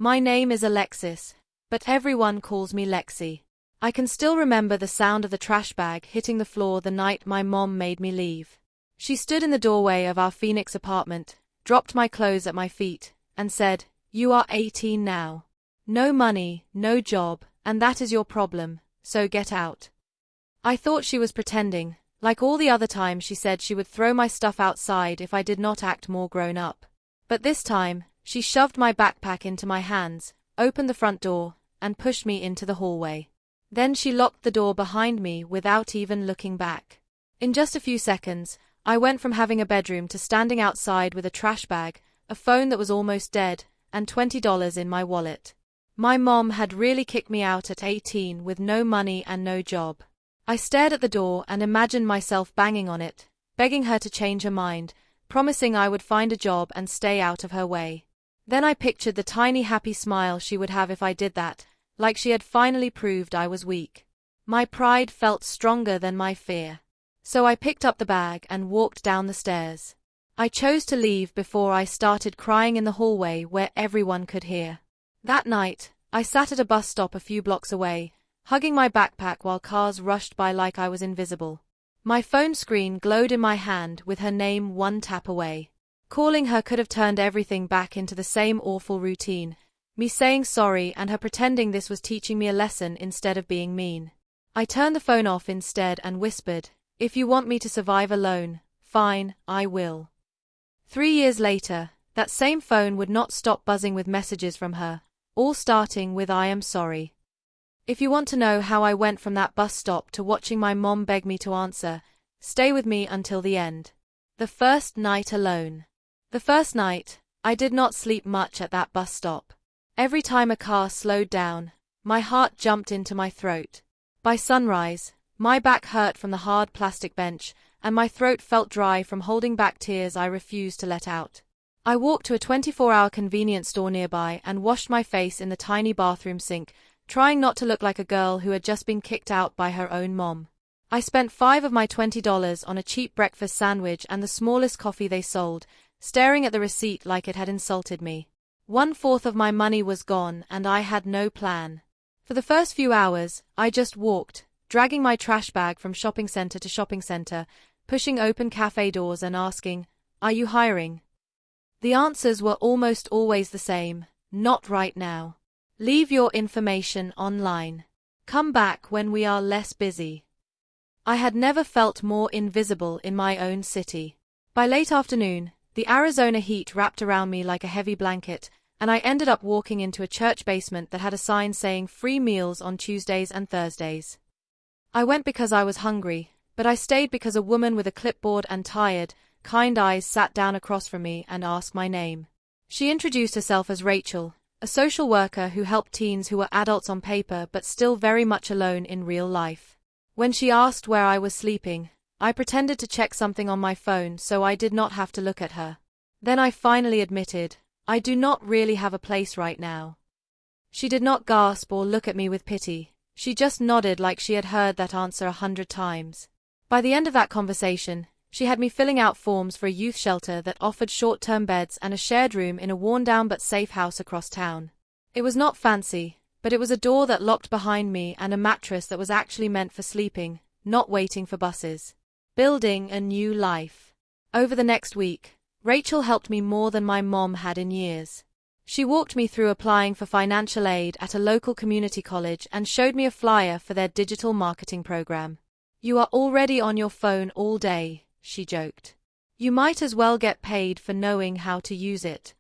My name is Alexis, but everyone calls me Lexi. I can still remember the sound of the trash bag hitting the floor the night my mom made me leave. She stood in the doorway of our Phoenix apartment, dropped my clothes at my feet, and said, "You are 18 now. No money, no job, and that is your problem, so get out." I thought she was pretending, like all the other times she said she would throw my stuff outside if I did not act more grown up. But this time, she shoved my backpack into my hands, opened the front door, and pushed me into the hallway. Then she locked the door behind me without even looking back. In just a few seconds, I went from having a bedroom to standing outside with a trash bag, a phone that was almost dead, and $20 in my wallet. My mom had really kicked me out at 18 with no money and no job. I stared at the door and imagined myself banging on it, begging her to change her mind, promising I would find a job and stay out of her way. Then I pictured the tiny happy smile she would have if I did that, like she had finally proved I was weak. My pride felt stronger than my fear. So I picked up the bag and walked down the stairs. I chose to leave before I started crying in the hallway where everyone could hear. That night, I sat at a bus stop a few blocks away, hugging my backpack while cars rushed by like I was invisible. My phone screen glowed in my hand with her name one tap away. Calling her could have turned everything back into the same awful routine, me saying sorry and her pretending this was teaching me a lesson instead of being mean. I turned the phone off instead and whispered, "If you want me to survive alone, fine, I will." 3 years later, that same phone would not stop buzzing with messages from her, all starting with "I am sorry." If you want to know how I went from that bus stop to watching my mom beg me to answer, stay with me until the end. The first night alone. The first night, I did not sleep much at that bus stop. Every time a car slowed down, my heart jumped into my throat. By sunrise, my back hurt from the hard plastic bench, and my throat felt dry from holding back tears I refused to let out. I walked to a 24-hour convenience store nearby and washed my face in the tiny bathroom sink, trying not to look like a girl who had just been kicked out by her own mom. I spent $5 of my $20 on a cheap breakfast sandwich and the smallest coffee they sold, staring at the receipt like it had insulted me. 1/4 of my money was gone and I had no plan. For the first few hours, I just walked, dragging my trash bag from shopping center to shopping center, pushing open cafe doors and asking, "Are you hiring?" The answers were almost always the same, "Not right now. Leave your information online. Come back when we are less busy." I had never felt more invisible in my own city. By late afternoon, the Arizona heat wrapped around me like a heavy blanket, and I ended up walking into a church basement that had a sign saying free meals on Tuesdays and Thursdays. I went because I was hungry, but I stayed because a woman with a clipboard and tired, kind eyes sat down across from me and asked my name. She introduced herself as Rachel, a social worker who helped teens who were adults on paper but still very much alone in real life. When she asked where I was sleeping, I pretended to check something on my phone so I did not have to look at her. Then I finally admitted, "I do not really have a place right now." She did not gasp or look at me with pity. She just nodded like she had heard that answer 100 times. By the end of that conversation, she had me filling out forms for a youth shelter that offered short-term beds and a shared room in a worn-down but safe house across town. It was not fancy, but it was a door that locked behind me and a mattress that was actually meant for sleeping, not waiting for buses. Building a new life. Over the next week, Rachel helped me more than my mom had in years. She walked me through applying for financial aid at a local community college and showed me a flyer for their digital marketing program. "You are already on your phone all day," she joked. "You might as well get paid for knowing how to use it."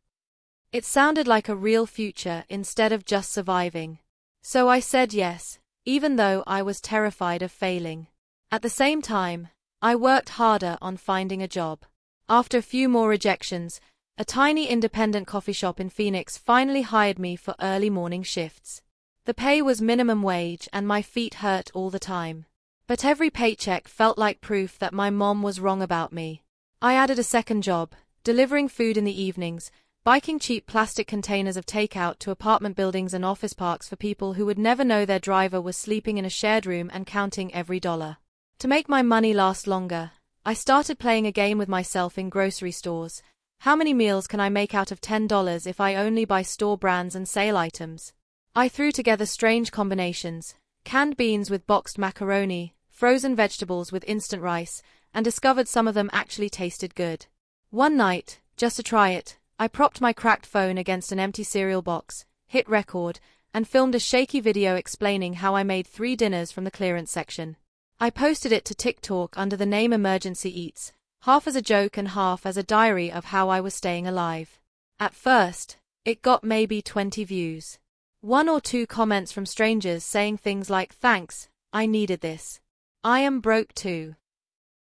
It sounded like a real future instead of just surviving. So I said yes, even though I was terrified of failing. At the same time, I worked harder on finding a job. After a few more rejections, a tiny independent coffee shop in Phoenix finally hired me for early morning shifts. The pay was minimum wage and my feet hurt all the time. But every paycheck felt like proof that my mom was wrong about me. I added a second job, delivering food in the evenings, biking cheap plastic containers of takeout to apartment buildings and office parks for people who would never know their driver was sleeping in a shared room and counting every dollar. To make my money last longer, I started playing a game with myself in grocery stores, How many meals can I make out of $10 if I only buy store brands and sale items? I threw together strange combinations: canned beans with boxed macaroni, frozen vegetables with instant rice, and discovered some of them actually tasted good. One night, just to try it, I propped my cracked phone against an empty cereal box, hit record, and filmed a shaky video explaining how I made 3 dinners from the clearance section. I posted it to TikTok under the name Emergency Eats, half as a joke and half as a diary of how I was staying alive. At first, it got maybe 20 views. 1 or 2 comments from strangers saying things like, "Thanks, I needed this. I am broke too."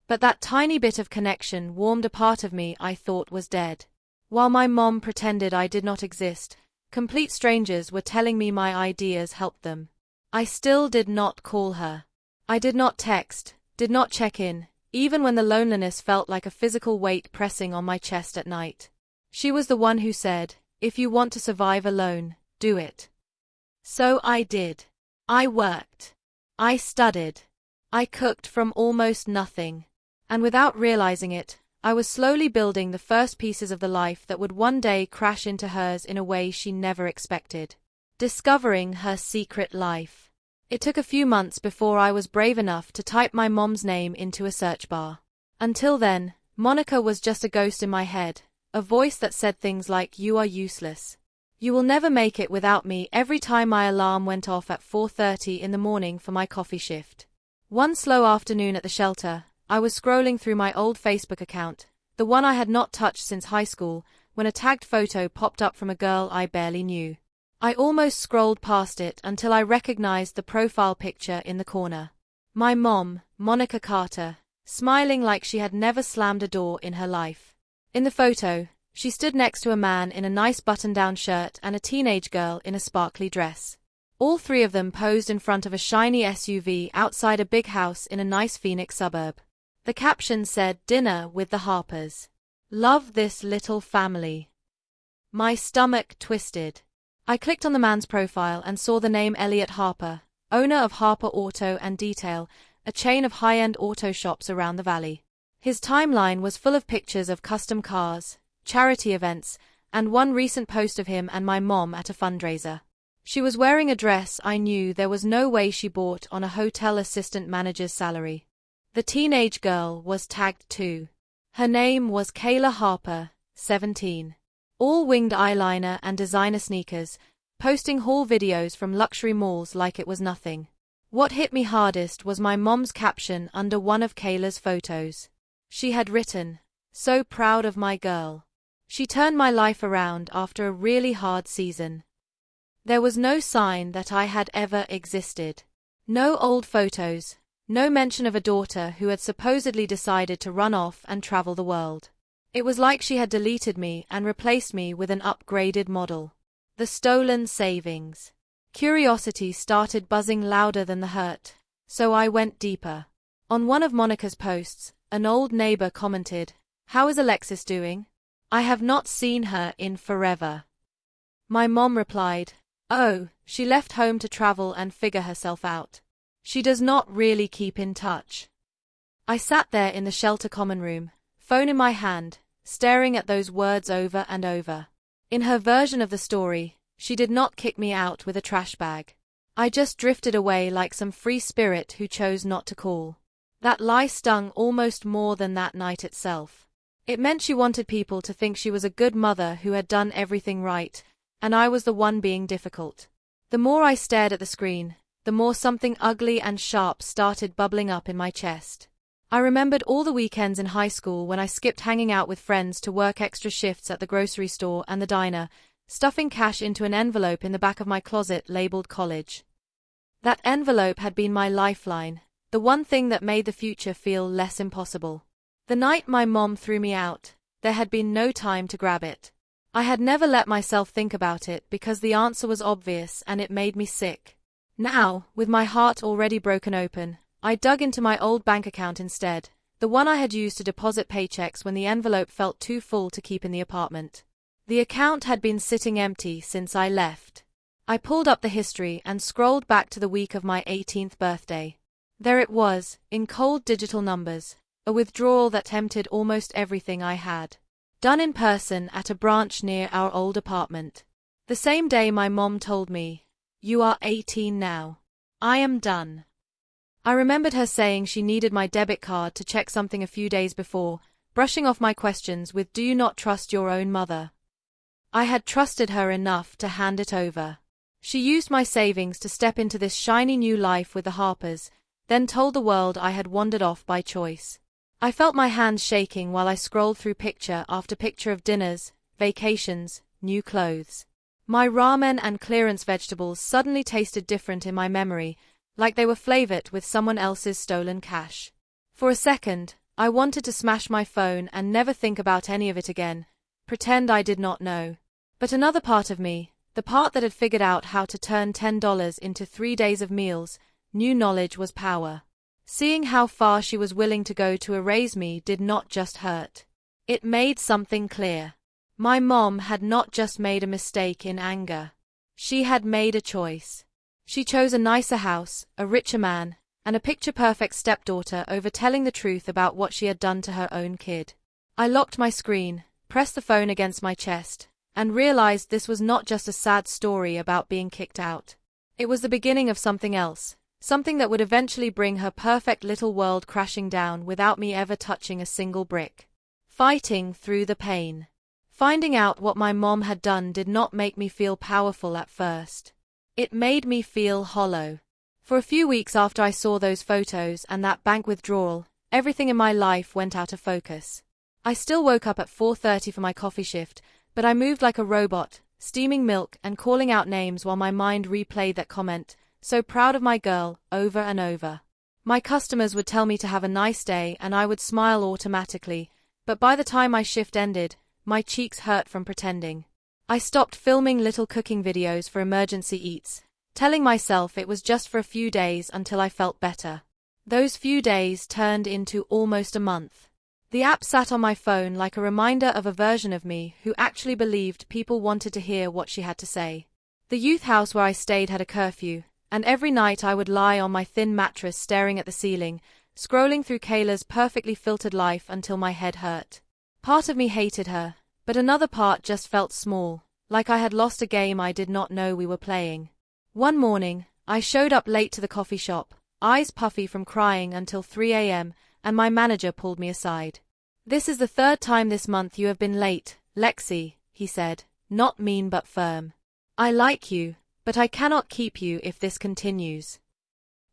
But that tiny bit of connection warmed a part of me I thought was dead. While my mom pretended I did not exist, complete strangers were telling me my ideas helped them. I still did not call her. I did not text, did not check in, even when the loneliness felt like a physical weight pressing on my chest at night. She was the one who said, "If you want to survive alone, do it." So I did. I worked. I studied. I cooked from almost nothing. And without realizing it, I was slowly building the first pieces of the life that would one day crash into hers in a way she never expected. Discovering her secret life. It took a few months before I was brave enough to type my mom's name into a search bar. Until then, Monica was just a ghost in my head, a voice that said things like, "You are useless. You will never make it without me," every time my alarm went off at 4:30 in the morning for my coffee shift. One slow afternoon at the shelter, I was scrolling through my old Facebook account, the one I had not touched since high school, when a tagged photo popped up from a girl I barely knew. I almost scrolled past it until I recognized the profile picture in the corner. My mom, Monica Carter, smiling like she had never slammed a door in her life. In the photo, she stood next to a man in a nice button-down shirt and a teenage girl in a sparkly dress. All 3 of them posed in front of a shiny SUV outside a big house in a nice Phoenix suburb. The caption said, "Dinner with the Harpers. Love this little family." My stomach twisted. I clicked on the man's profile and saw the name Elliot Harper, owner of Harper Auto and Detail, a chain of high-end auto shops around the valley. His timeline was full of pictures of custom cars, charity events, and one recent post of him and my mom at a fundraiser. She was wearing a dress I knew there was no way she bought on a hotel assistant manager's salary. The teenage girl was tagged too. Her name was Kayla Harper, 17. All winged eyeliner and designer sneakers, posting haul videos from luxury malls like it was nothing. What hit me hardest was my mom's caption under one of Kayla's photos. She had written, "So proud of my girl. She turned my life around after a really hard season." There was no sign that I had ever existed. No old photos, no mention of a daughter who had supposedly decided to run off and travel the world. It was like she had deleted me and replaced me with an upgraded model. The stolen savings. Curiosity started buzzing louder than the hurt, so I went deeper. On one of Monica's posts, an old neighbor commented, "How is Alexis doing? I have not seen her in forever." My mom replied, "Oh, she left home to travel and figure herself out. She does not really keep in touch." I sat there in the shelter common room, phone in my hand, staring at those words over and over. In her version of the story, she did not kick me out with a trash bag. I just drifted away like some free spirit who chose not to call. That lie stung almost more than that night itself. It meant she wanted people to think she was a good mother who had done everything right, and I was the one being difficult. The more I stared at the screen, the more something ugly and sharp started bubbling up in my chest. I remembered all the weekends in high school when I skipped hanging out with friends to work extra shifts at the grocery store and the diner, stuffing cash into an envelope in the back of my closet labeled college. That envelope had been my lifeline, the one thing that made the future feel less impossible. The night my mom threw me out, there had been no time to grab it. I had never let myself think about it because the answer was obvious and it made me sick. Now, with my heart already broken open, I dug into my old bank account instead, the one I had used to deposit paychecks when the envelope felt too full to keep in the apartment. The account had been sitting empty since I left. I pulled up the history and scrolled back to the week of my 18th birthday. There it was, in cold digital numbers, a withdrawal that tempted almost everything I had. done in person at a branch near our old apartment. The same day my mom told me, "You are 18 now. I am done." I remembered her saying she needed my debit card to check something a few days before, brushing off my questions with, "Do you not trust your own mother?" I had trusted her enough to hand it over. She used my savings to step into this shiny new life with the Harpers, then told the world I had wandered off by choice. I felt my hands shaking while I scrolled through picture after picture of dinners, vacations, new clothes. My ramen and clearance vegetables suddenly tasted different in my memory, like they were flavored with someone else's stolen cash. For a second, I wanted to smash my phone and never think about any of it again, pretend I did not know. But another part of me, the part that had figured out how to turn $10 into 3 days of meals, knew knowledge was power. Seeing how far she was willing to go to erase me did not just hurt. It made something clear. My mom had not just made a mistake in anger. She had made a choice. She chose a nicer house, a richer man, and a picture-perfect stepdaughter over telling the truth about what she had done to her own kid. I locked my screen, pressed the phone against my chest, and realized this was not just a sad story about being kicked out. It was the beginning of something else, something that would eventually bring her perfect little world crashing down without me ever touching a single brick. Fighting through the pain. Finding out what my mom had done did not make me feel powerful at first. It made me feel hollow. For a few weeks after I saw those photos and that bank withdrawal, everything in my life went out of focus. I still woke up at 4:30 for my coffee shift, but I moved like a robot, steaming milk and calling out names while my mind replayed that comment, "So proud of my girl," over and over. My customers would tell me to have a nice day and I would smile automatically, but by the time my shift ended, my cheeks hurt from pretending. I stopped filming little cooking videos for emergency eats, telling myself it was just for a few days until I felt better. Those few days turned into almost a month. The app sat on my phone like a reminder of a version of me who actually believed people wanted to hear what she had to say. The youth house where I stayed had a curfew, and every night I would lie on my thin mattress staring at the ceiling, scrolling through Kayla's perfectly filtered life until my head hurt. Part of me hated her, but another part just felt small, like I had lost a game I did not know we were playing. One morning, I showed up late to the coffee shop, eyes puffy from crying until 3 a.m., and my manager pulled me aside. "This is the 3rd time this month you have been late, Lexi," he said, not mean but firm. "I like you, but I cannot keep you if this continues."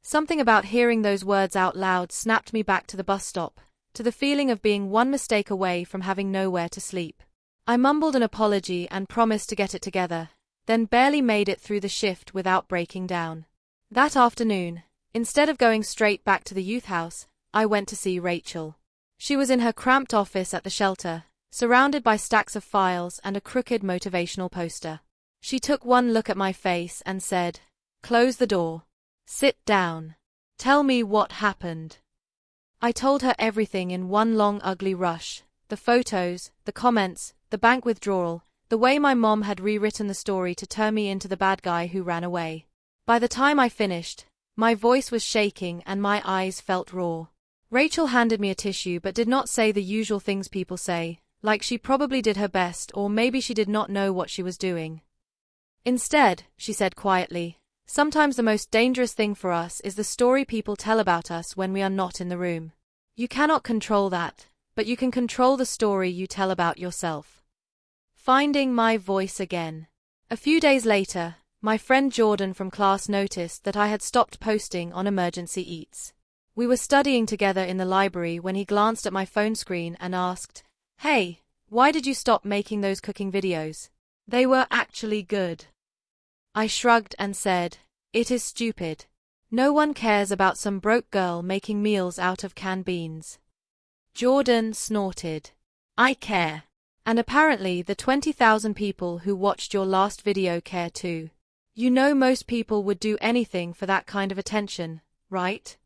Something about hearing those words out loud snapped me back to the bus stop, to the feeling of being one mistake away from having nowhere to sleep. I mumbled an apology and promised to get it together, then barely made it through the shift without breaking down. That afternoon, instead of going straight back to the youth house, I went to see Rachel. She was in her cramped office at the shelter, surrounded by stacks of files and a crooked motivational poster. She took one look at my face and said, "Close the door. Sit down. Tell me what happened." I told her everything in one long ugly rush, the photos, the comments, the bank withdrawal, the way my mom had rewritten the story to turn me into the bad guy who ran away. By the time I finished, my voice was shaking and my eyes felt raw. Rachel handed me a tissue but did not say the usual things people say, like she probably did her best or maybe she did not know what she was doing. Instead, she said quietly, "Sometimes the most dangerous thing for us is the story people tell about us when we are not in the room. You cannot control that, but you can control the story you tell about yourself." Finding my voice again. A few days later, my friend Jordan from class noticed that I had stopped posting on emergency eats. We were studying together in the library when he glanced at my phone screen and asked, "Hey, why did you stop making those cooking videos? They were actually good." I shrugged and said, "It is stupid. No one cares about some broke girl making meals out of canned beans." Jordan snorted. "I care. And apparently the 20,000 people who watched your last video care too. You know most people would do anything for that kind of attention, right?"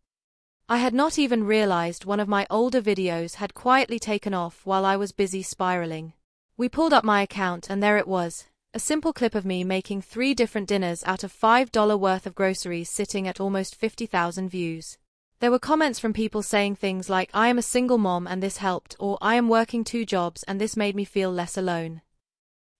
I had not even realized one of my older videos had quietly taken off while I was busy spiraling. We pulled up my account and there it was, a simple clip of me making 3 different dinners out of $5 worth of groceries sitting at almost 50,000 views. There were comments from people saying things like, "I am a single mom and this helped," or "I am working 2 jobs and this made me feel less alone."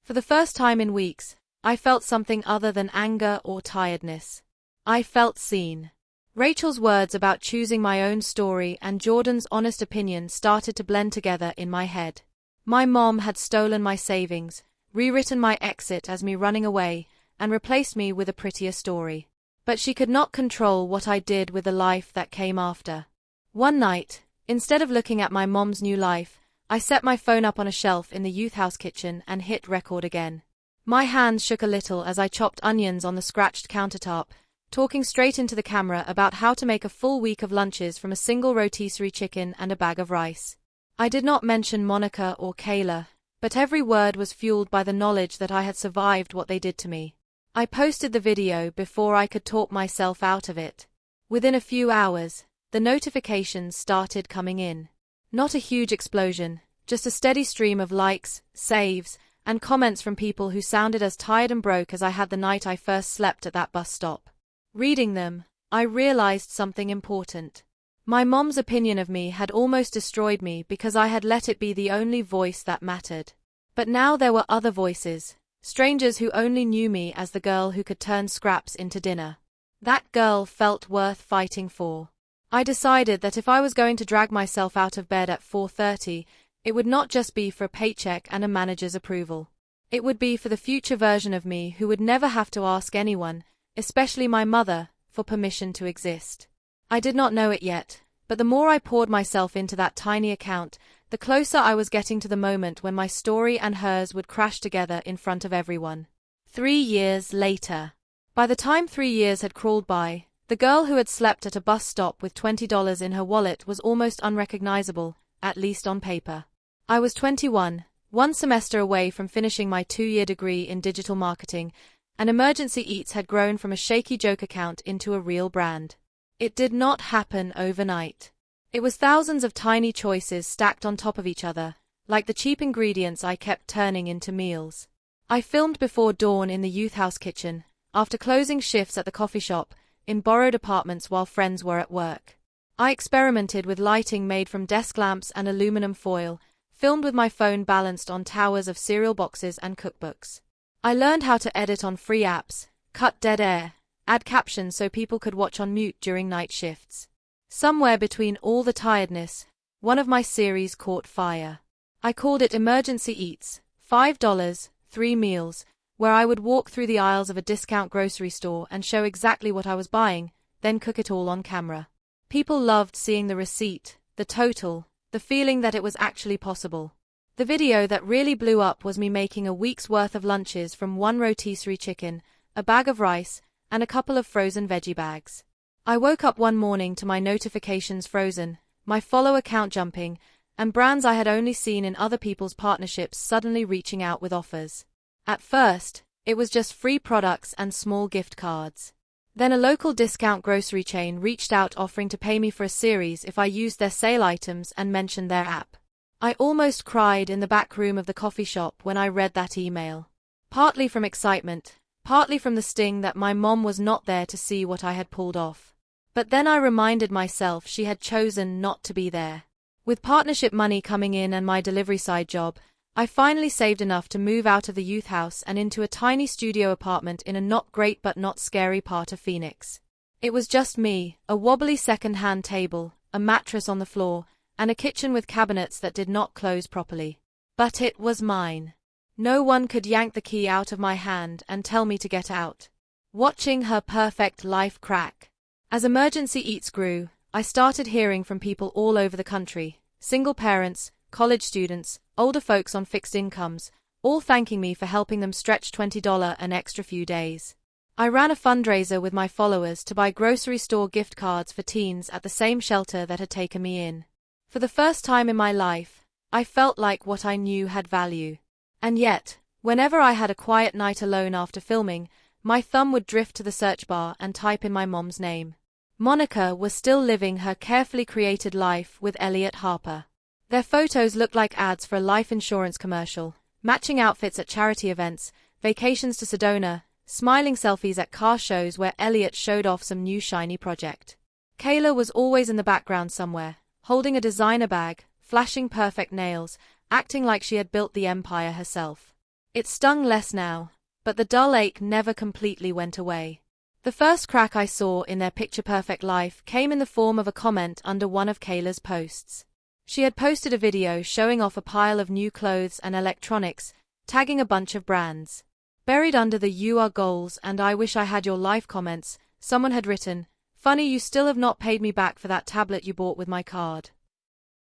For the first time in weeks, I felt something other than anger or tiredness. I felt seen. Rachel's words about choosing my own story and Jordan's honest opinion started to blend together in my head. My mom had stolen my savings, rewritten my exit as me running away, and replaced me with a prettier story. But she could not control what I did with the life that came after. One night, instead of looking at my mom's new life, I set my phone up on a shelf in the youth house kitchen and hit record again. My hands shook a little as I chopped onions on the scratched countertop, talking straight into the camera about how to make a full week of lunches from a single rotisserie chicken and a bag of rice. I did not mention Monica or Kayla, but every word was fueled by the knowledge that I had survived what they did to me. I posted the video before I could talk myself out of it. Within a few hours, the notifications started coming in. Not a huge explosion, just a steady stream of likes, saves, and comments from people who sounded as tired and broke as I had the night I first slept at that bus stop. Reading them, I realized something important. My mom's opinion of me had almost destroyed me because I had let it be the only voice that mattered. But now there were other voices, strangers who only knew me as the girl who could turn scraps into dinner. That girl felt worth fighting for. I decided that if I was going to drag myself out of bed at 4:30, it would not just be for a paycheck and a manager's approval. It would be for the future version of me who would never have to ask anyone, especially my mother, for permission to exist. I did not know it yet, but the more I poured myself into that tiny account, the closer I was getting to the moment when my story and hers would crash together in front of everyone. 3 years later. By the time 3 years had crawled by, the girl who had slept at a bus stop with $20 in her wallet was almost unrecognizable, at least on paper. I was 21, one semester away from finishing my 2-year degree in digital marketing, and Emergency Eats had grown from a shaky joke account into a real brand. It did not happen overnight. It was thousands of tiny choices stacked on top of each other, like the cheap ingredients I kept turning into meals. I filmed before dawn in the youth house kitchen, after closing shifts at the coffee shop, in borrowed apartments while friends were at work. I experimented with lighting made from desk lamps and aluminum foil, filmed with my phone balanced on towers of cereal boxes and cookbooks. I learned how to edit on free apps, cut dead air, add captions so people could watch on mute during night shifts. Somewhere between all the tiredness, one of my series caught fire. I called it Emergency Eats, $5, 3 meals, where I would walk through the aisles of a discount grocery store and show exactly what I was buying, then cook it all on camera. People loved seeing the receipt, the total, the feeling that it was actually possible. The video that really blew up was me making a week's worth of lunches from one rotisserie chicken, a bag of rice, and a couple of frozen veggie bags. I woke up one morning to my notifications frozen, my follower count jumping, and brands I had only seen in other people's partnerships suddenly reaching out with offers. At first, it was just free products and small gift cards. Then a local discount grocery chain reached out offering to pay me for a series if I used their sale items and mentioned their app. I almost cried in the back room of the coffee shop when I read that email. Partly from excitement, partly from the sting that my mom was not there to see what I had pulled off. But then I reminded myself she had chosen not to be there. With partnership money coming in and my delivery side job, I finally saved enough to move out of the youth house and into a tiny studio apartment in a not great but not scary part of Phoenix. It was just me, a wobbly second-hand table, a mattress on the floor, and a kitchen with cabinets that did not close properly. But it was mine. No one could yank the key out of my hand and tell me to get out. Watching her perfect life crack. As Emergency Eats grew, I started hearing from people all over the country, single parents, college students, older folks on fixed incomes, all thanking me for helping them stretch $20 an extra few days. I ran a fundraiser with my followers to buy grocery store gift cards for teens at the same shelter that had taken me in. For the first time in my life, I felt like what I knew had value. And yet, whenever I had a quiet night alone after filming, my thumb would drift to the search bar and type in my mom's name. Monica was still living her carefully created life with Elliot Harper. Their photos looked like ads for a life insurance commercial, matching outfits at charity events, vacations to Sedona, smiling selfies at car shows where Elliot showed off some new shiny project. Kayla was always in the background somewhere, holding a designer bag, flashing perfect nails, acting like she had built the empire herself. It stung less now, but the dull ache never completely went away. The first crack I saw in their picture-perfect life came in the form of a comment under one of Kayla's posts. She had posted a video showing off a pile of new clothes and electronics, tagging a bunch of brands. Buried under the "You are goals and I wish I had your life" comments, someone had written, "Funny you still have not paid me back for that tablet you bought with my card."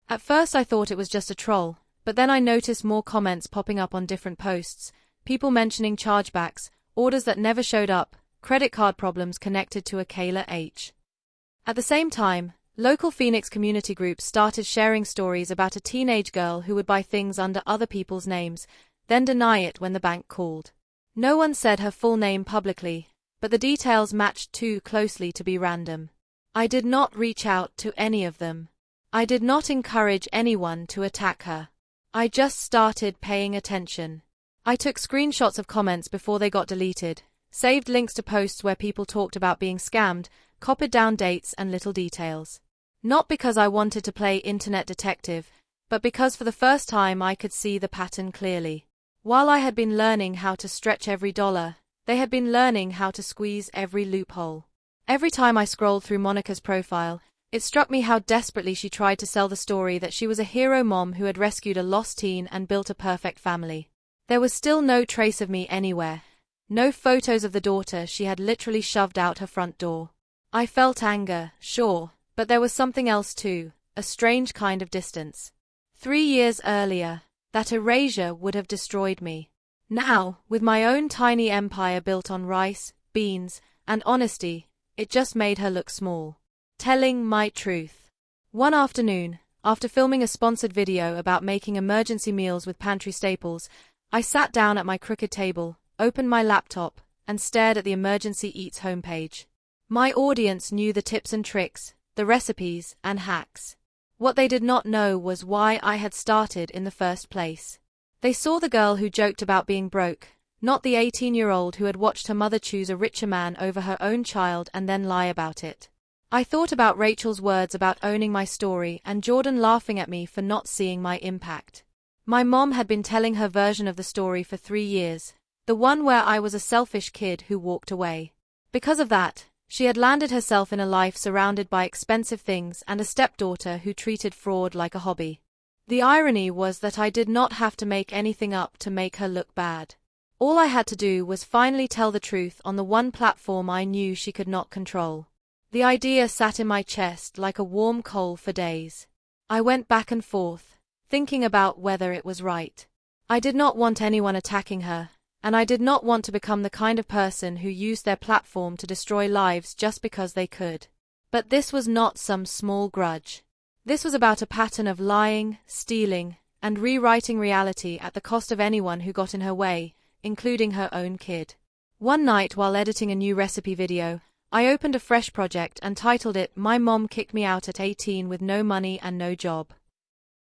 At first I thought it was just a troll, but then I noticed more comments popping up on different posts, people mentioning chargebacks, orders that never showed up, credit card problems connected to a Kayla H. At the same time, local Phoenix community groups started sharing stories about a teenage girl who would buy things under other people's names, then deny it when the bank called. No one said her full name publicly, but the details matched too closely to be random. I did not reach out to any of them. I did not encourage anyone to attack her. I just started paying attention. I took screenshots of comments before they got deleted, saved links to posts where people talked about being scammed, copied down dates and little details. Not because I wanted to play internet detective, but because for the first time I could see the pattern clearly. While I had been learning how to stretch every dollar, they had been learning how to squeeze every loophole. Every time I scrolled through Monica's profile, it struck me how desperately she tried to sell the story that she was a hero mom who had rescued a lost teen and built a perfect family. There was still no trace of me anywhere. No photos of the daughter she had literally shoved out her front door. I felt anger, sure, but there was something else too, a strange kind of distance. 3 years earlier, that erasure would have destroyed me. Now, with my own tiny empire built on rice, beans, and honesty, it just made her look small. Telling my truth. One afternoon, after filming a sponsored video about making emergency meals with pantry staples, I sat down at my crooked table, opened my laptop, and stared at the Emergency Eats homepage. My audience knew the tips and tricks, the recipes, and hacks. What they did not know was why I had started in the first place. They saw the girl who joked about being broke, not the 18-year-old who had watched her mother choose a richer man over her own child and then lie about it. I thought about Rachel's words about owning my story and Jordan laughing at me for not seeing my impact. My mom had been telling her version of the story for 3 years, the one where I was a selfish kid who walked away. Because of that, she had landed herself in a life surrounded by expensive things and a stepdaughter who treated fraud like a hobby. The irony was that I did not have to make anything up to make her look bad. All I had to do was finally tell the truth on the one platform I knew she could not control. The idea sat in my chest like a warm coal for days. I went back and forth, thinking about whether it was right. I did not want anyone attacking her, and I did not want to become the kind of person who used their platform to destroy lives just because they could. But this was not some small grudge. This was about a pattern of lying, stealing, and rewriting reality at the cost of anyone who got in her way, including her own kid. One night while editing a new recipe video, I opened a fresh project and titled it "My Mom Kicked Me Out at 18 with No Money and No Job."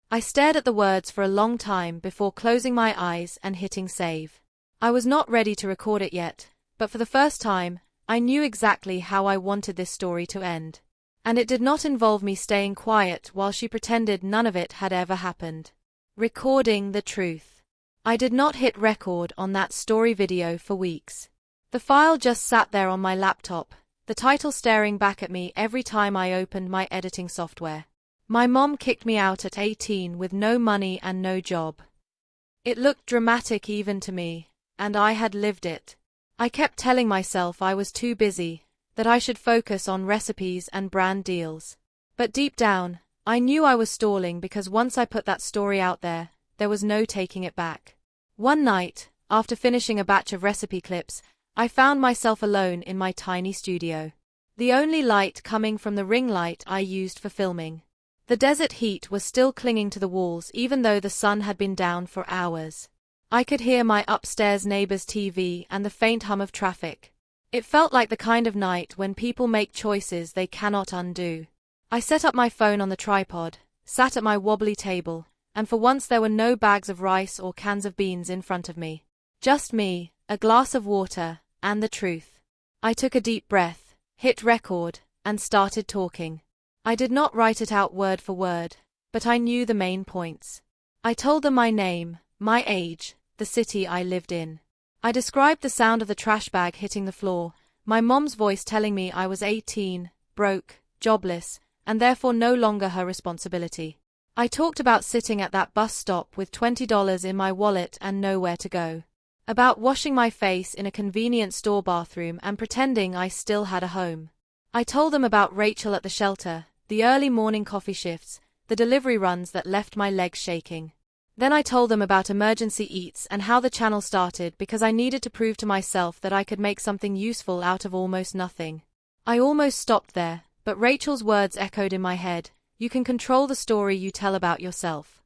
I stared at the words for a long time before closing my eyes and hitting save. I was not ready to record it yet, but for the first time, I knew exactly how I wanted this story to end. And it did not involve me staying quiet while she pretended none of it had ever happened. Recording the truth. I did not hit record on that story video for weeks. The file just sat there on my laptop, the title staring back at me every time I opened my editing software. My mom kicked me out at 18 with no money and no job. It looked dramatic even to me, and I had lived it. I kept telling myself I was too busy, that I should focus on recipes and brand deals. But deep down, I knew I was stalling because once I put that story out there, there was no taking it back. One night, after finishing a batch of recipe clips, I found myself alone in my tiny studio. The only light coming from the ring light I used for filming. The desert heat was still clinging to the walls even though the sun had been down for hours. I could hear my upstairs neighbor's TV and the faint hum of traffic. It felt like the kind of night when people make choices they cannot undo. I set up my phone on the tripod, sat at my wobbly table, and for once there were no bags of rice or cans of beans in front of me. Just me, a glass of water, and the truth. I took a deep breath, hit record, and started talking. I did not write it out word for word, but I knew the main points. I told them my name, my age, the city I lived in. I described the sound of the trash bag hitting the floor, my mom's voice telling me I was 18, broke, jobless, and therefore no longer her responsibility. I talked about sitting at that bus stop with $20 in my wallet and nowhere to go. About washing my face in a convenience store bathroom and pretending I still had a home. I told them about Rachel at the shelter, the early morning coffee shifts, the delivery runs that left my legs shaking. Then I told them about emergency eats and how the channel started because I needed to prove to myself that I could make something useful out of almost nothing. I almost stopped there, but Rachel's words echoed in my head, "You can control the story you tell about yourself."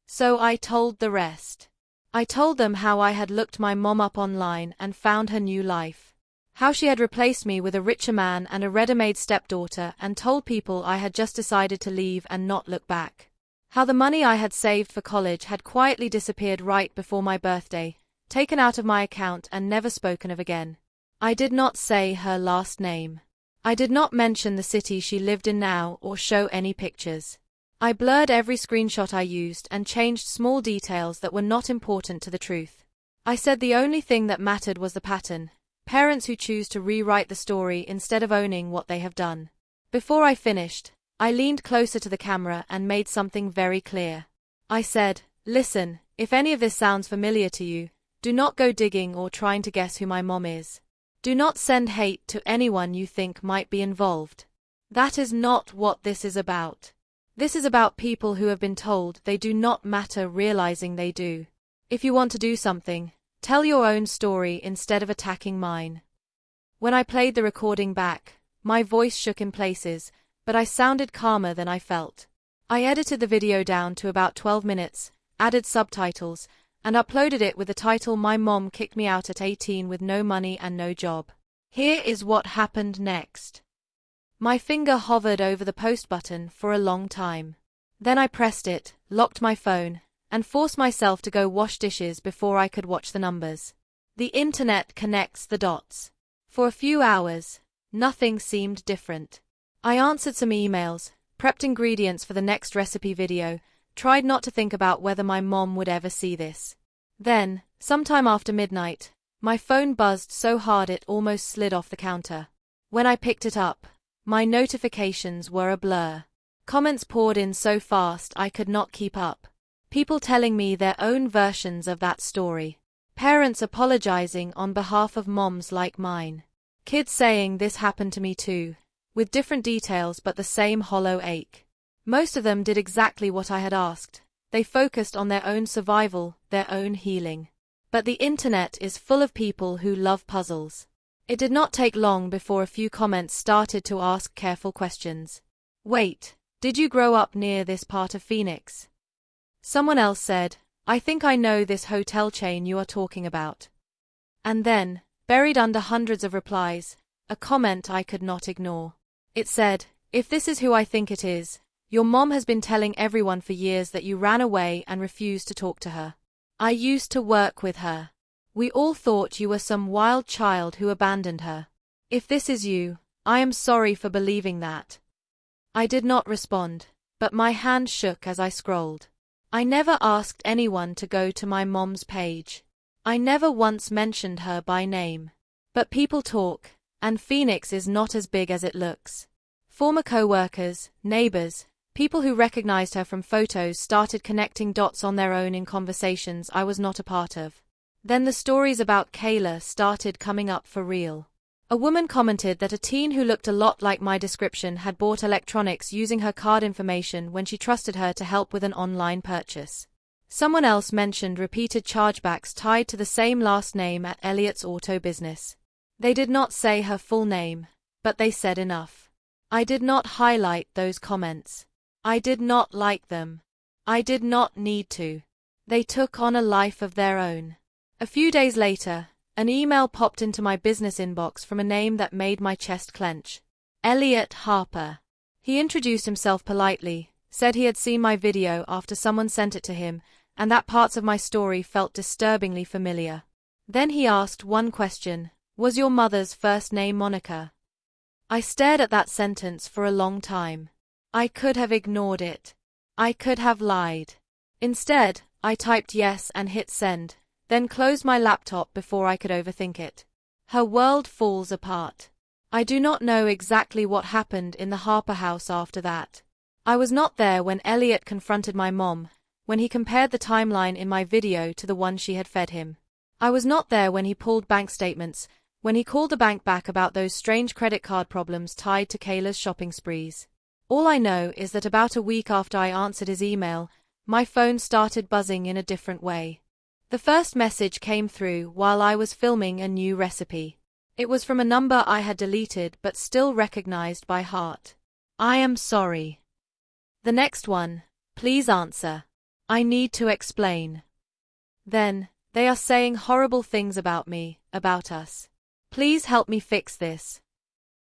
So I told the rest. I told them how I had looked my mom up online and found her new life. How she had replaced me with a richer man and a ready-made stepdaughter and told people I had just decided to leave and not look back. How the money I had saved for college had quietly disappeared right before my birthday, taken out of my account and never spoken of again. I did not say her last name. I did not mention the city she lived in now or show any pictures. I blurred every screenshot I used and changed small details that were not important to the truth. I said the only thing that mattered was the pattern, parents who choose to rewrite the story instead of owning what they have done. Before I finished, I leaned closer to the camera and made something very clear. I said, "Listen, if any of this sounds familiar to you, do not go digging or trying to guess who my mom is. Do not send hate to anyone you think might be involved. That is not what this is about. This is about people who have been told they do not matter realizing they do. If you want to do something, tell your own story instead of attacking mine." When I played the recording back, my voice shook in places, but I sounded calmer than I felt. I edited the video down to about 12 minutes, added subtitles, and uploaded it with the title "My Mom Kicked Me Out at 18 with No Money and No Job." Here is what happened next. My finger hovered over the post button for a long time. Then I pressed it, locked my phone, and forced myself to go wash dishes before I could watch the numbers. The internet connects the dots. For a few hours, nothing seemed different. I answered some emails, prepped ingredients for the next recipe video, tried not to think about whether my mom would ever see this. Then, sometime after midnight, my phone buzzed so hard it almost slid off the counter. When I picked it up, my notifications were a blur. Comments poured in so fast I could not keep up. People telling me their own versions of that story. Parents apologizing on behalf of moms like mine. Kids saying this happened to me too, with different details but the same hollow ache. Most of them did exactly what I had asked. They focused on their own survival, their own healing. But the internet is full of people who love puzzles. It did not take long before a few comments started to ask careful questions. "Wait, did you grow up near this part of Phoenix?" Someone else said, "I think I know this hotel chain you are talking about." And then, buried under hundreds of replies, a comment I could not ignore. It said, "If this is who I think it is, your mom has been telling everyone for years that you ran away and refused to talk to her. I used to work with her. We all thought you were some wild child who abandoned her. If this is you, I am sorry for believing that." I did not respond, but my hand shook as I scrolled. I never asked anyone to go to my mom's page. I never once mentioned her by name. But people talk, and Phoenix is not as big as it looks. Former co-workers, neighbors, people who recognized her from photos started connecting dots on their own in conversations I was not a part of. Then the stories about Kayla started coming up for real. A woman commented that a teen who looked a lot like my description had bought electronics using her card information when she trusted her to help with an online purchase. Someone else mentioned repeated chargebacks tied to the same last name at Elliot's auto business. They did not say her full name, but they said enough. I did not highlight those comments. I did not like them. I did not need to. They took on a life of their own. A few days later, an email popped into my business inbox from a name that made my chest clench. Elliot Harper. He introduced himself politely, said he had seen my video after someone sent it to him, and that parts of my story felt disturbingly familiar. Then he asked one question: "Was your mother's first name Monica?" I stared at that sentence for a long time. I could have ignored it. I could have lied. Instead, I typed yes and hit send, then closed my laptop before I could overthink it. Her world falls apart. I do not know exactly what happened in the Harper house after that. I was not there when Elliot confronted my mom, when he compared the timeline in my video to the one she had fed him. I was not there when he pulled bank statements, when he called the bank back about those strange credit card problems tied to Kayla's shopping sprees. All I know is that about a week after I answered his email, my phone started buzzing in a different way. The first message came through while I was filming a new recipe. It was from a number I had deleted but still recognized by heart. I am sorry. The next one, please answer. I need to explain. Then, they are saying horrible things about me, about us. Please help me fix this.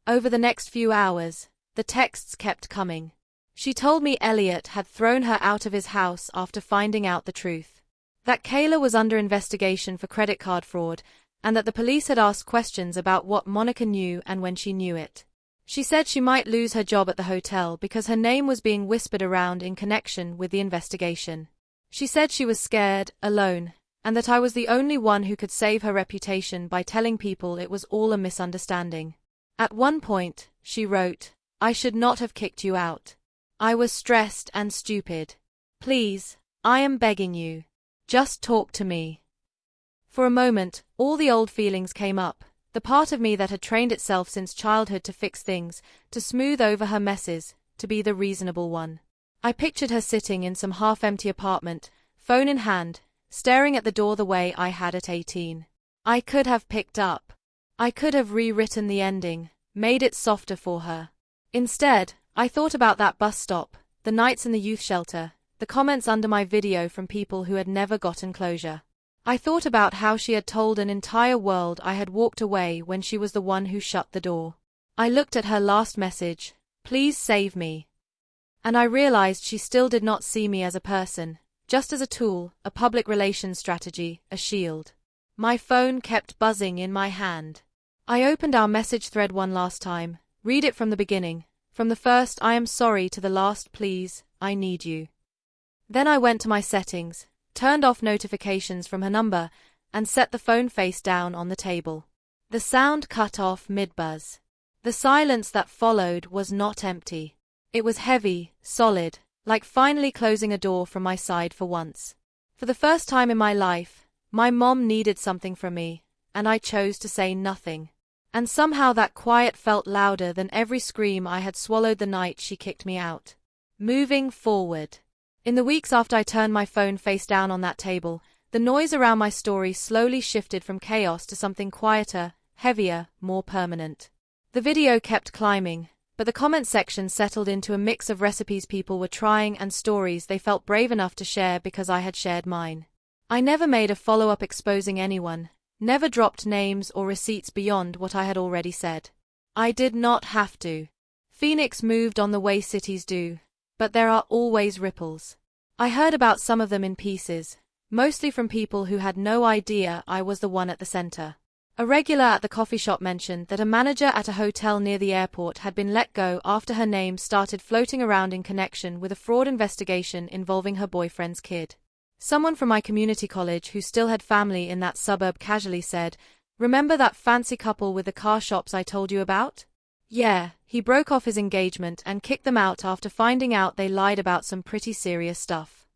Over the next few hours, the texts kept coming. She told me Elliot had thrown her out of his house after finding out the truth. That Kayla was under investigation for credit card fraud, and that the police had asked questions about what Monica knew and when she knew it. She said she might lose her job at the hotel because her name was being whispered around in connection with the investigation. She said she was scared, alone, and that I was the only one who could save her reputation by telling people it was all a misunderstanding. At one point, she wrote, I should not have kicked you out. I was stressed and stupid. Please, I am begging you. Just talk to me. For a moment, all the old feelings came up. The part of me that had trained itself since childhood to fix things, to smooth over her messes, to be the reasonable one. I pictured her sitting in some half-empty apartment, phone in hand, staring at the door the way I had at 18. I could have picked up. I could have rewritten the ending, made it softer for her. Instead, I thought about that bus stop, the nights in the youth shelter, the comments under my video from people who had never gotten closure. I thought about how she had told an entire world I had walked away when she was the one who shut the door. I looked at her last message, please save me. And I realized she still did not see me as a person, just as a tool, a public relations strategy, a shield. My phone kept buzzing in my hand. I opened our message thread one last time, read it from the beginning, from the first I am sorry to the last please, I need you. Then I went to my settings, turned off notifications from her number, and set the phone face down on the table. The sound cut off mid-buzz. The silence that followed was not empty. It was heavy, solid, like finally closing a door from my side for once. For the first time in my life, my mom needed something from me, and I chose to say nothing. And somehow that quiet felt louder than every scream I had swallowed the night she kicked me out. Moving forward. In the weeks after I turned my phone face down on that table, the noise around my story slowly shifted from chaos to something quieter, heavier, more permanent. The video kept climbing, but the comment section settled into a mix of recipes people were trying and stories they felt brave enough to share because I had shared mine. I never made a follow-up exposing anyone, never dropped names or receipts beyond what I had already said. I did not have to. Phoenix moved on the way cities do. But there are always ripples. I heard about some of them in pieces, mostly from people who had no idea I was the one at the center. A regular at the coffee shop mentioned that a manager at a hotel near the airport had been let go after her name started floating around in connection with a fraud investigation involving her boyfriend's kid. Someone from my community college who still had family in that suburb casually said, "Remember that fancy couple with the car shops I told you about? Yeah, he broke off his engagement and kicked them out after finding out they lied about some pretty serious stuff."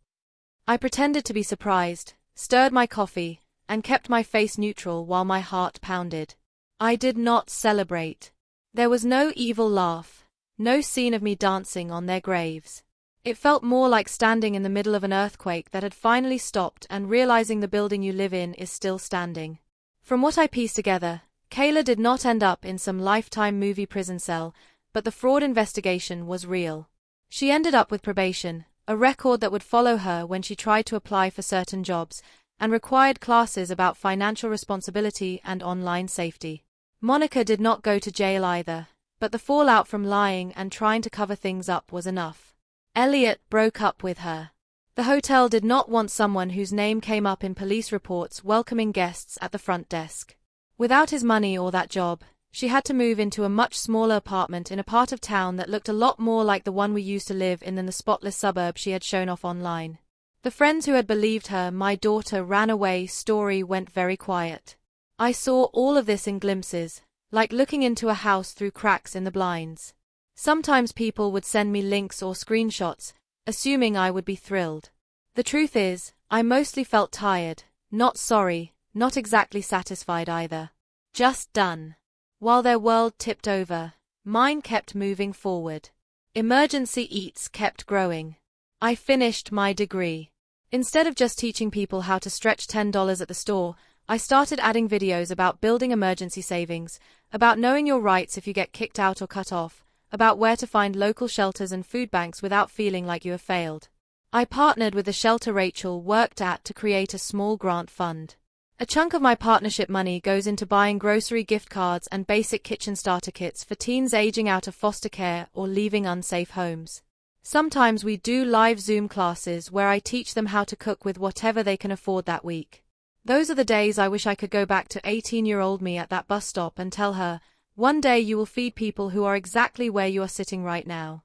I pretended to be surprised, stirred my coffee, and kept my face neutral while my heart pounded. I did not celebrate. There was no evil laugh, no scene of me dancing on their graves. It felt more like standing in the middle of an earthquake that had finally stopped and realizing the building you live in is still standing. From what I pieced together, Kayla did not end up in some Lifetime movie prison cell, but the fraud investigation was real. She ended up with probation, a record that would follow her when she tried to apply for certain jobs, and required classes about financial responsibility and online safety. Monica did not go to jail either, but the fallout from lying and trying to cover things up was enough. Elliot broke up with her. The hotel did not want someone whose name came up in police reports welcoming guests at the front desk. Without his money or that job, She had to move into a much smaller apartment in a part of town that looked a lot more like the one we used to live in than the spotless suburb she had shown off online. The friends who had believed her, "My daughter ran away," story went very quiet. I saw all of this in glimpses, like looking into a house through cracks in the blinds. Sometimes people would send me links or screenshots, assuming I would be thrilled. The truth is, I mostly felt tired, not sorry, not exactly satisfied either. Just done. While their world tipped over, mine kept moving forward. Emergency eats kept growing. I finished my degree. Instead of just teaching people how to stretch $10 at the store, I started adding videos about building emergency savings, about knowing your rights if you get kicked out or cut off, about where to find local shelters and food banks without feeling like you have failed. I partnered with the shelter Rachel worked at to create a small grant fund. A chunk of my partnership money goes into buying grocery gift cards and basic kitchen starter kits for teens aging out of foster care or leaving unsafe homes. Sometimes we do live Zoom classes where I teach them how to cook with whatever they can afford that week. Those are the days I wish I could go back to 18-year-old me at that bus stop and tell her, "One day you will feed people who are exactly where you are sitting right now."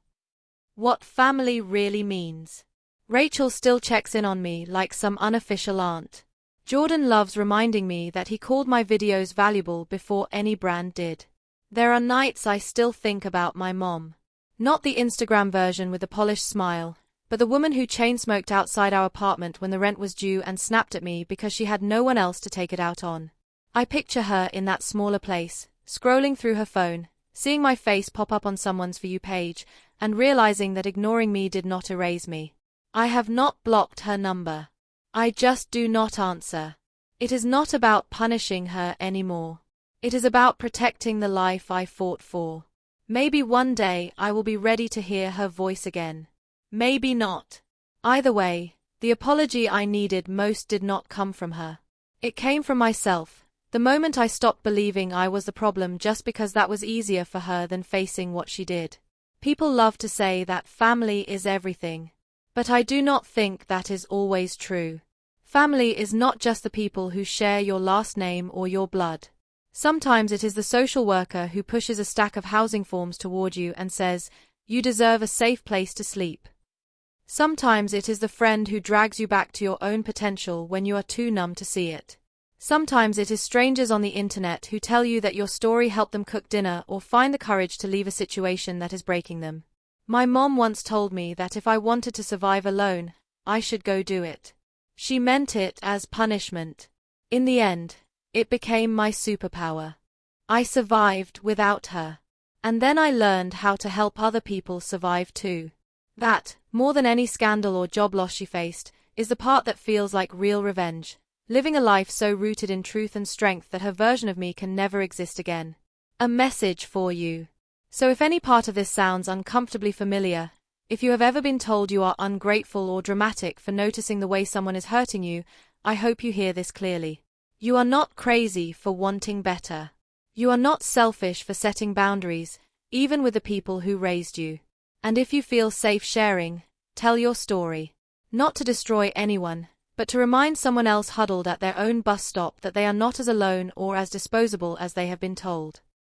What family really means. Rachel still checks in on me like some unofficial aunt. Jordan loves reminding me that he called my videos valuable before any brand did. There are nights I still think about my mom. Not the Instagram version with the polished smile, but the woman who chain-smoked outside our apartment when the rent was due and snapped at me because she had no one else to take it out on. I picture her in that smaller place, scrolling through her phone, seeing my face pop up on someone's For You page, and realizing that ignoring me did not erase me. I have not blocked her number. I just do not answer. It is not about punishing her anymore. It is about protecting the life I fought for. Maybe one day I will be ready to hear her voice again. Maybe not. Either way, the apology I needed most did not come from her. It came from myself, the moment I stopped believing I was the problem just because that was easier for her than facing what she did. People love to say that family is everything. But I do not think that is always true. Family is not just the people who share your last name or your blood. Sometimes it is the social worker who pushes a stack of housing forms toward you and says, "You deserve a safe place to sleep." Sometimes it is the friend who drags you back to your own potential when you are too numb to see it. Sometimes it is strangers on the internet who tell you that your story helped them cook dinner or find the courage to leave a situation that is breaking them. My mom once told me that if I wanted to survive alone, I should go do it. She meant it as punishment. In the end, it became my superpower. I survived without her. And then I learned how to help other people survive too. That, more than any scandal or job loss she faced, is the part that feels like real revenge. Living a life so rooted in truth and strength that her version of me can never exist again. A message for you. So if any part of this sounds uncomfortably familiar, if you have ever been told you are ungrateful or dramatic for noticing the way someone is hurting you, I hope you hear this clearly. You are not crazy for wanting better. You are not selfish for setting boundaries, even with the people who raised you. And if you feel safe sharing, tell your story. Not to destroy anyone, but to remind someone else huddled at their own bus stop that they are not as alone or as disposable as they have been told.